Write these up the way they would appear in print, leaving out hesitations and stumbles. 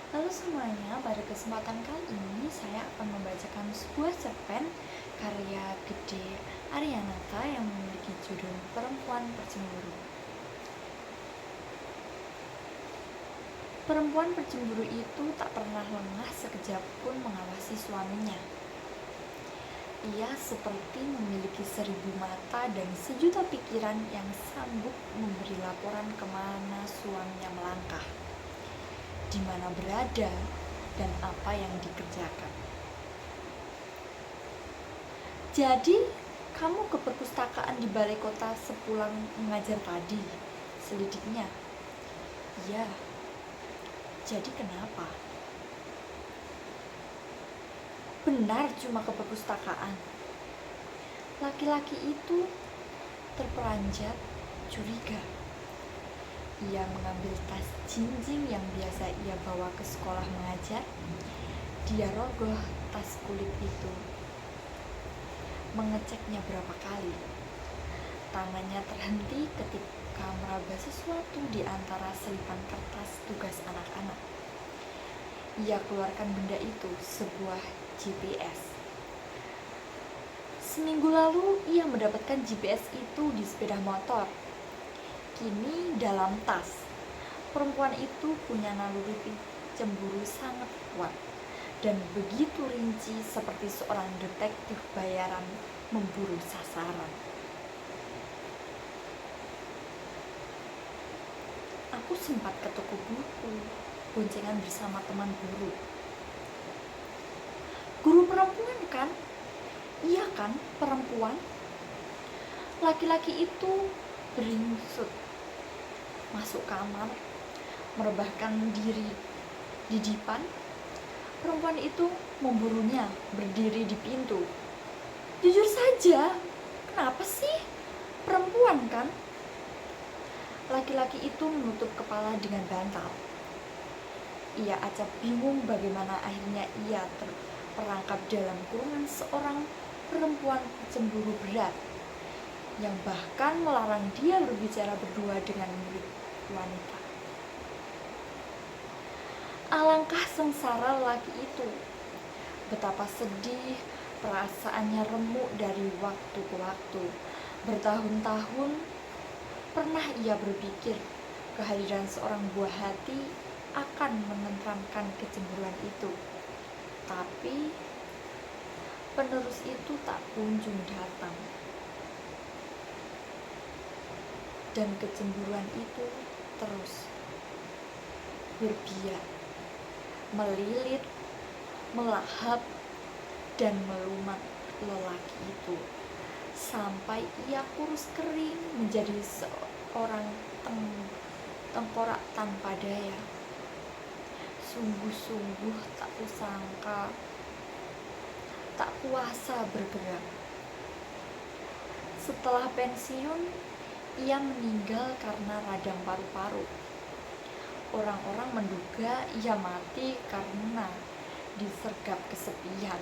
Halo semuanya, pada kesempatan kali ini saya akan membacakan sebuah cerpen karya Gede Ariyanata yang memiliki judul Perempuan Bercemburu. Perempuan bercemburu itu tak pernah lengah sekejap pun mengawasi suaminya. Ia seperti memiliki 1000 mata dan sejuta pikiran yang sanggup memberi laporan kemana suaminya melangkah, di mana berada, dan apa yang dikerjakan. Jadi, kamu ke perpustakaan di balai kota sepulang mengajar tadi, selidiknya. Iya, jadi kenapa? Benar cuma ke perpustakaan. Laki-laki itu terperanjat curiga. Ia mengambil tas jinjing yang biasa ia bawa ke sekolah mengajar. Dia rogoh tas kulit itu, mengeceknya berapa kali. Tangannya terhenti ketika meraba sesuatu di antara selipan kertas tugas anak-anak. Ia keluarkan benda itu, sebuah GPS. Seminggu lalu ia mendapatkan GPS itu di sepeda motor. Kini dalam tas. Perempuan itu punya naluri cemburu sangat kuat dan begitu rinci seperti seorang detektif bayaran memburu sasaran. Aku sempat ke toko buku, boncengan bersama teman guru. Guru perempuan kan? Iya kan, perempuan? Laki-laki itu beringsut masuk kamar, merebahkan diri di dipan. Perempuan itu memburunya berdiri di pintu. Jujur saja, kenapa sih? Perempuan kan? Laki-laki itu menutup kepala dengan bantal. Ia acap bingung bagaimana akhirnya ia terperangkap dalam kurungan seorang perempuan cemburu berat yang bahkan melarang dia berbicara berdua dengan murid wanita. Alangkah sengsara lelaki itu. Betapa sedih perasaannya remuk dari waktu ke waktu. Bertahun-tahun pernah ia berpikir kehadiran seorang buah hati akan menenteramkan kecemburuan itu. Tapi penerus itu tak kunjung datang. Dan kecemburuan itu terus berbiak, melilit, melahap, dan melumat lelaki itu sampai ia kurus kering menjadi seorang tengkorak tanpa daya. Sungguh-sungguh tak kusangka, tak kuasa bergerak. Setelah pensiun, ia meninggal karena radang paru-paru. Orang-orang menduga ia mati karena disergap kesepian,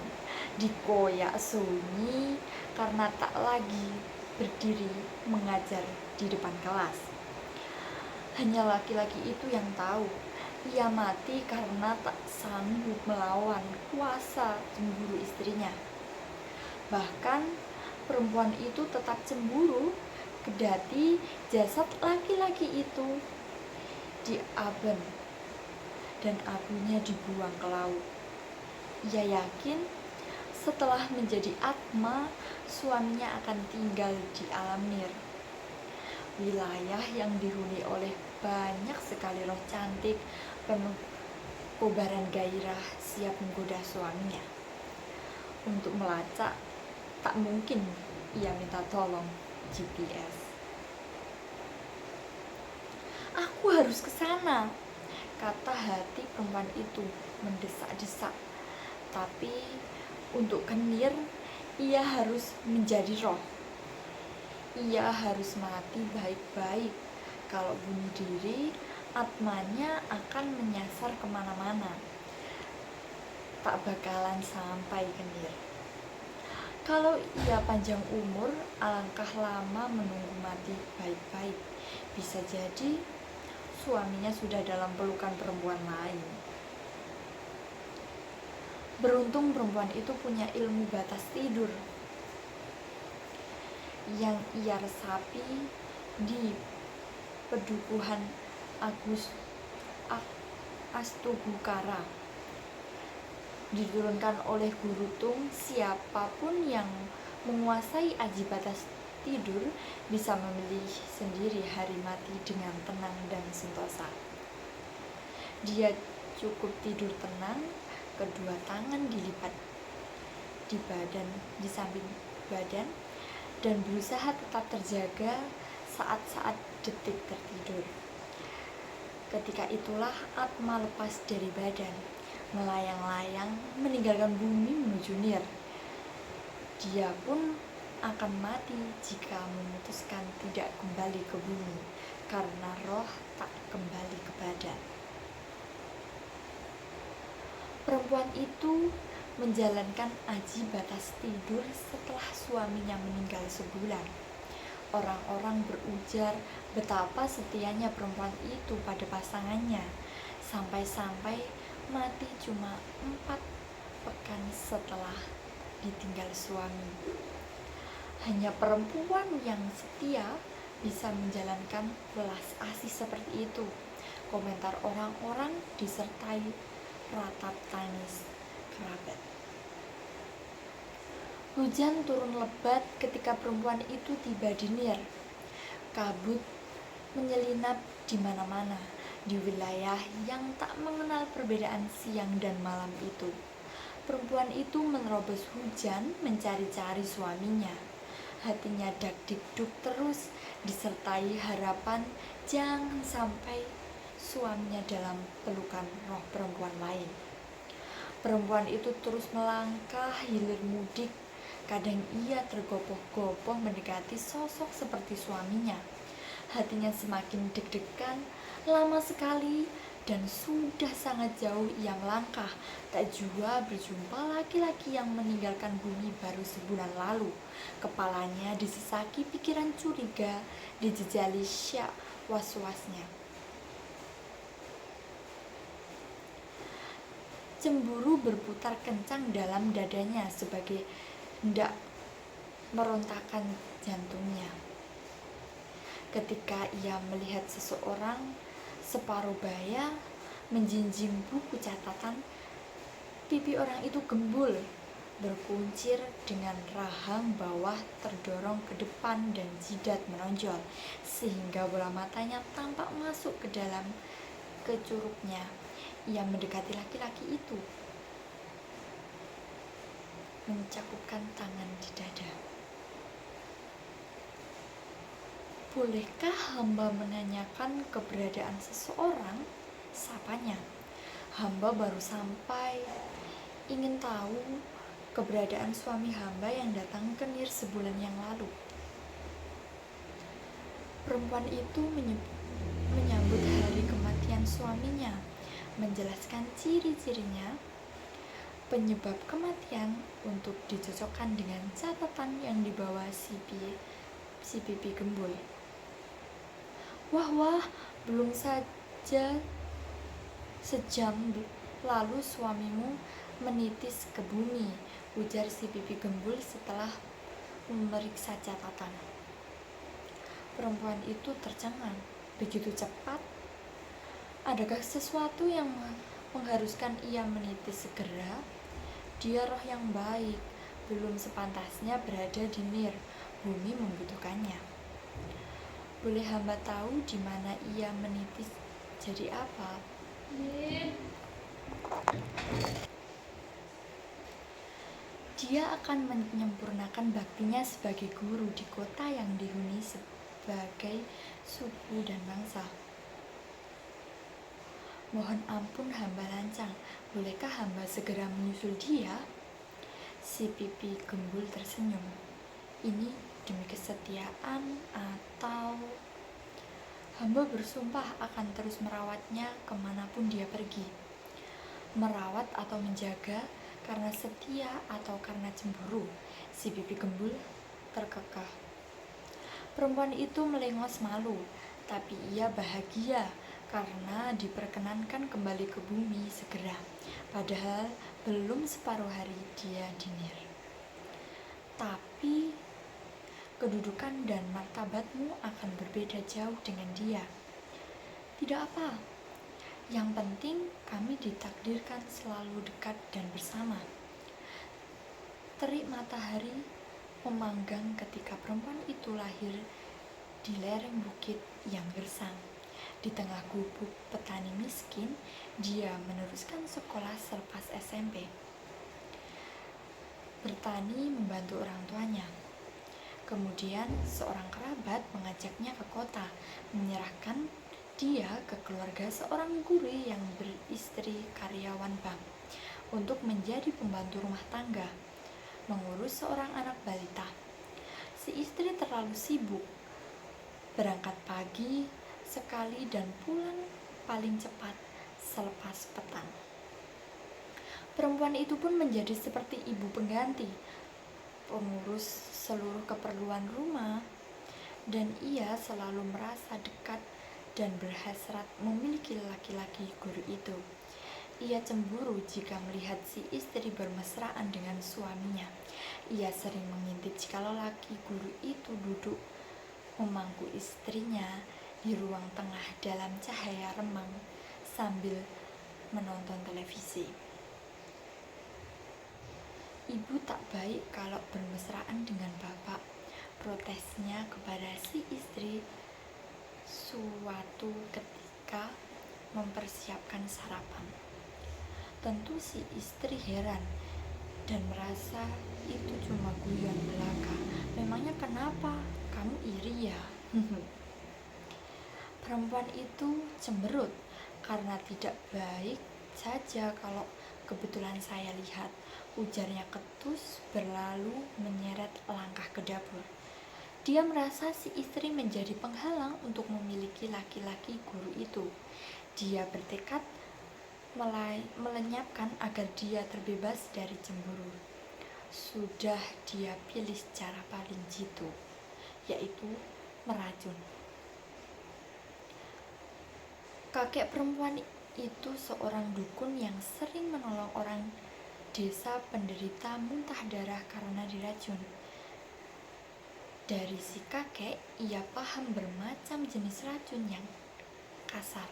dikoyak sunyi karena tak lagi berdiri mengajar di depan kelas. Hanya laki-laki itu yang tahu, ia mati karena tak sanggup melawan kuasa cemburu istrinya. Bahkan perempuan itu tetap cemburu, kedati jasad laki-laki itu diaben dan abunya dibuang ke laut. Ia yakin setelah menjadi atma, suaminya akan tinggal di alam nir, wilayah yang dihuni oleh banyak sekali roh cantik penuh kobaran gairah siap menggoda suaminya. Untuk melacak, tak mungkin ia minta tolong GPS. Aku harus ke sana, kata hati perempuan itu mendesak-desak. Tapi untuk kenir, ia harus menjadi roh. Ia harus mati baik-baik. Kalau bunuh diri, atmanya akan menyasar kemana-mana. Tak bakalan sampai kenir. Kalau ia panjang umur, alangkah lama menunggu mati baik-baik. Bisa jadi suaminya sudah dalam pelukan perempuan lain. Beruntung perempuan itu punya ilmu batas tidur yang ia resapi di pedukuhan Agus Astugukara. Diturunkan oleh Guru Tung, siapapun yang menguasai aji batas tidur bisa memilih sendiri hari mati dengan tenang dan sentosa. Dia cukup tidur tenang, kedua tangan dilipat di samping badan, dan berusaha tetap terjaga saat-saat detik tertidur. Ketika itulah Atma lepas dari badan, melayang-layang meninggalkan bumi menuju Nir. Dia pun akan mati jika memutuskan tidak kembali ke bumi, karena roh tak kembali ke badan. Perempuan itu menjalankan aji batas tidur setelah suaminya meninggal sebulan. Orang-orang berujar betapa setianya perempuan itu pada pasangannya, sampai-sampai mati cuma 4 pekan setelah ditinggal suami. Hanya perempuan yang setia bisa menjalankan belas asih seperti itu, komentar orang-orang disertai ratap tangis kerabat. Hujan turun lebat ketika perempuan itu tiba di Nir. Kabut menyelinap di mana-mana di wilayah yang tak mengenal perbedaan siang dan malam itu. Perempuan itu menerobos hujan mencari-cari suaminya. Hatinya dak-dikduk terus, disertai harapan jangan sampai suaminya dalam pelukan roh perempuan lain. Perempuan itu terus melangkah hilir mudik. Kadang ia tergopoh-gopoh mendekati sosok seperti suaminya. Hatinya semakin deg-degan, lama sekali, dan sudah sangat jauh ia melangkah. Tak jua berjumpa laki-laki yang meninggalkan bumi baru sebulan lalu. Kepalanya disesaki pikiran curiga, dijejali syak was-wasnya. Cemburu berputar kencang dalam dadanya sebagai hendak merontakan jantungnya. Ketika ia melihat seseorang separuh baya menjinjing buku catatan, pipi orang itu gembul, berkuncir dengan rahang bawah terdorong ke depan dan jidat menonjol, sehingga bola matanya tampak masuk ke dalam kecuruknya. Ia mendekati laki-laki itu, mencakupkan tangan di dada. Bolehkah hamba menanyakan keberadaan seseorang? Sapanya. Hamba baru sampai. Ingin tahu keberadaan suami hamba yang datang ke Nir sebulan yang lalu. Perempuan itu menyambut hari kematian suaminya, menjelaskan ciri-cirinya, penyebab kematian untuk dicocokkan dengan catatan yang dibawa si pipi gembul. Wah, belum saja sejam lalu suamimu menitis ke bumi, ujar si pipi gembul setelah memeriksa catatan. Perempuan itu tercengang. Begitu cepat? Adakah sesuatu yang mengharuskan ia menitis segera? Dia roh yang baik, belum sepantasnya berada di Nir. Bumi membutuhkannya. Boleh hamba tahu di mana ia menitis jadi apa? Dia akan menyempurnakan baktinya sebagai guru di kota yang dihuni sebagai suku dan bangsa. Mohon ampun hamba lancang, bolehkah hamba segera menyusul dia? Si pipi gembul tersenyum. Ini demi kesetiaan atau... Hamba bersumpah akan terus merawatnya kemanapun dia pergi. Merawat atau menjaga karena setia atau karena cemburu? Si pipi gembul terkekeh. Perempuan itu melengos malu, tapi ia bahagia karena diperkenankan kembali ke bumi segera, padahal belum separuh hari dia dinir. Tapi kedudukan dan martabatmu akan berbeda jauh dengan dia. Tidak apa, yang penting kami ditakdirkan selalu dekat dan bersama. Terik matahari memanggang ketika perempuan itu lahir di lereng bukit yang gersang. Di tengah gubuk petani miskin, dia meneruskan sekolah selepas SMP. Bertani membantu orang tuanya. Kemudian seorang kerabat mengajaknya ke kota, menyerahkan dia ke keluarga seorang guru yang beristri karyawan bank untuk menjadi pembantu rumah tangga, mengurus seorang anak balita. Si istri terlalu sibuk, berangkat pagi sekali dan pulang paling cepat selepas petang. Perempuan itu pun menjadi seperti ibu pengganti, pengurus seluruh keperluan rumah, dan ia selalu merasa dekat dan berhasrat memiliki laki-laki guru itu. Ia cemburu jika melihat si istri bermesraan dengan suaminya. Ia sering mengintip jika lelaki guru itu duduk memangku istrinya di ruang tengah dalam cahaya remang sambil menonton televisi. Ibu tak baik kalau bermesraan dengan bapak, protesnya kepada si istri suatu ketika mempersiapkan sarapan. Tentu si istri heran dan merasa itu cuma guyon belaka. Memangnya kenapa? Kamu iri ya? Perempuan itu cemberut karena tidak baik saja kalau kebetulan saya lihat, ujarnya ketus berlalu menyeret langkah ke dapur. Dia merasa si istri menjadi penghalang untuk memiliki laki-laki guru itu. Dia bertekad melenyapkan agar dia terbebas dari cemburu. Sudah dia pilih cara paling jitu, yaitu meracun. Kakek perempuan itu seorang dukun yang sering menolong orang desa penderita muntah darah karena diracun. Dari si kakek, ia paham bermacam jenis racun yang kasar,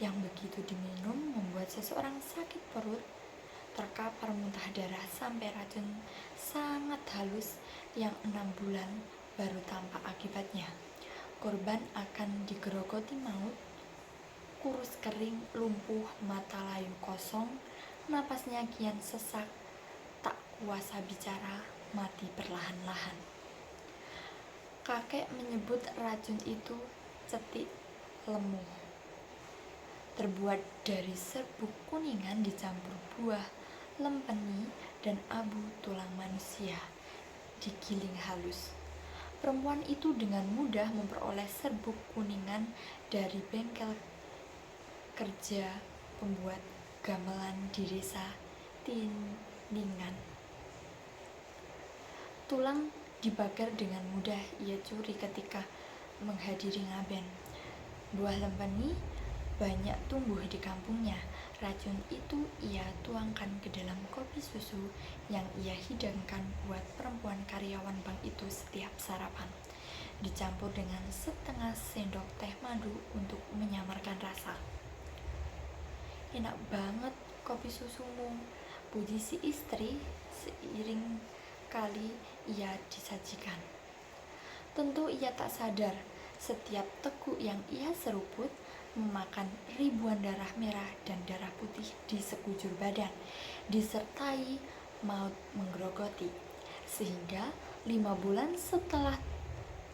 yang begitu diminum membuat seseorang sakit perut, terkapar muntah darah, sampai racun sangat halus yang 6 bulan baru tampak akibatnya. Korban akan digerogoti maut, kurus kering, lumpuh, mata layu kosong, napasnya kian sesak, tak kuasa bicara, mati perlahan-lahan. Kakek menyebut racun itu cetik lemuh, terbuat dari serbuk kuningan dicampur buah, lempeni, dan abu tulang manusia, digiling halus. Perempuan itu dengan mudah memperoleh serbuk kuningan dari bengkel kerja pembuat gamelan di desa Tindingan. Tulang dibakar dengan mudah ia curi ketika menghadiri ngaben. Buah lempeni banyak tumbuh di kampungnya. Racun itu ia tuangkan ke dalam kopi susu yang ia hidangkan buat perempuan karyawan bank itu setiap sarapan, dicampur dengan setengah sendok teh madu untuk menyamarkan rasa. Enak banget kopi susumu, puji si istri seiring kali ia disajikan. Tentu ia tak sadar setiap teguk yang ia seruput memakan ribuan darah merah dan darah putih di sekujur badan, disertai maut menggerogoti. Sehingga 5 bulan setelah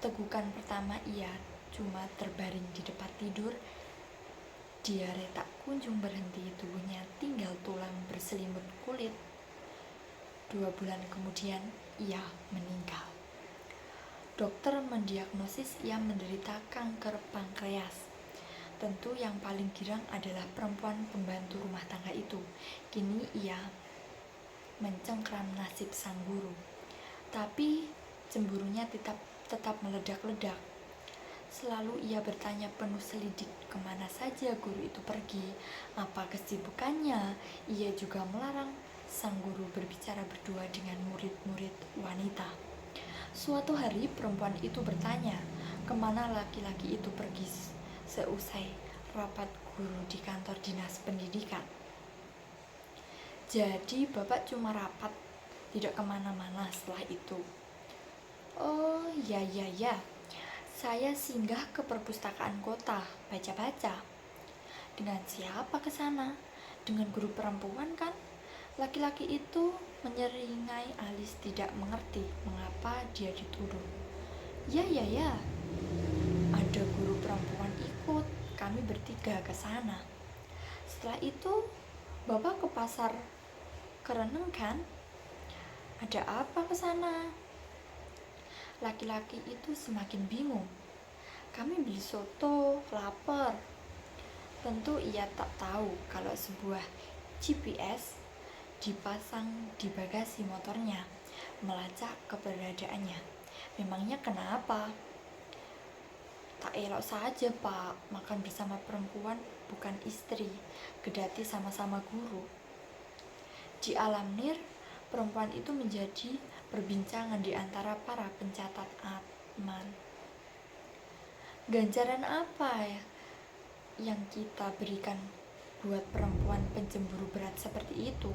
tegukan pertama ia cuma terbaring di tempat tidur. Diare tak kunjung berhenti, tubuhnya tinggal tulang berselimut kulit. 2 bulan kemudian ia meninggal. Dokter mendiagnosis ia menderita kanker pankreas. Tentu yang paling girang adalah perempuan pembantu rumah tangga itu. Kini ia mencengkram nasib sang guru. Tapi cemburunya tetap meledak-ledak. Selalu ia bertanya penuh selidik, kemana saja guru itu pergi, apa kesibukannya. Ia juga melarang sang guru berbicara berdua dengan murid-murid wanita. Suatu hari perempuan itu bertanya, kemana laki-laki itu pergi seusai rapat guru di kantor dinas pendidikan. Jadi bapak cuma rapat, tidak kemana-mana setelah itu. Oh ya, saya singgah ke perpustakaan kota, baca-baca. Dengan siapa ke sana? Dengan guru perempuan kan? Laki-laki itu menyeringai alis tidak mengerti mengapa dia dituduh. Ya, ada guru perempuan ikut, kami bertiga ke sana. Setelah itu, bapak ke pasar Kereneng kan? Ada apa ke sana? Laki-laki itu semakin bingung. Kami beli soto, lapar. Tentu ia tak tahu kalau sebuah GPS dipasang di bagasi motornya, melacak keberadaannya. Memangnya kenapa? Tak elok saja pak, makan bersama perempuan bukan istri, kedati sama-sama guru. Di alam nir, perempuan itu menjadi perbincangan di antara para pencatat aman. Ganjaran apa ya yang kita berikan buat perempuan pencemburu berat seperti itu?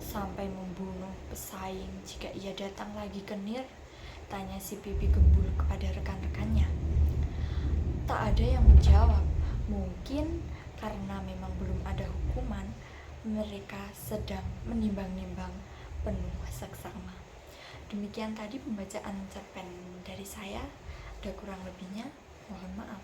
Sampai membunuh pesaing jika ia datang lagi ke nir, tanya si pipi gembul kepada rekan-rekannya. Tak ada yang menjawab. Mungkin karena memang belum ada hukuman, mereka sedang menimbang-nimbang penuh seksama. Demikian tadi pembacaan cerpen dari saya. Ada kurang lebihnya, mohon maaf.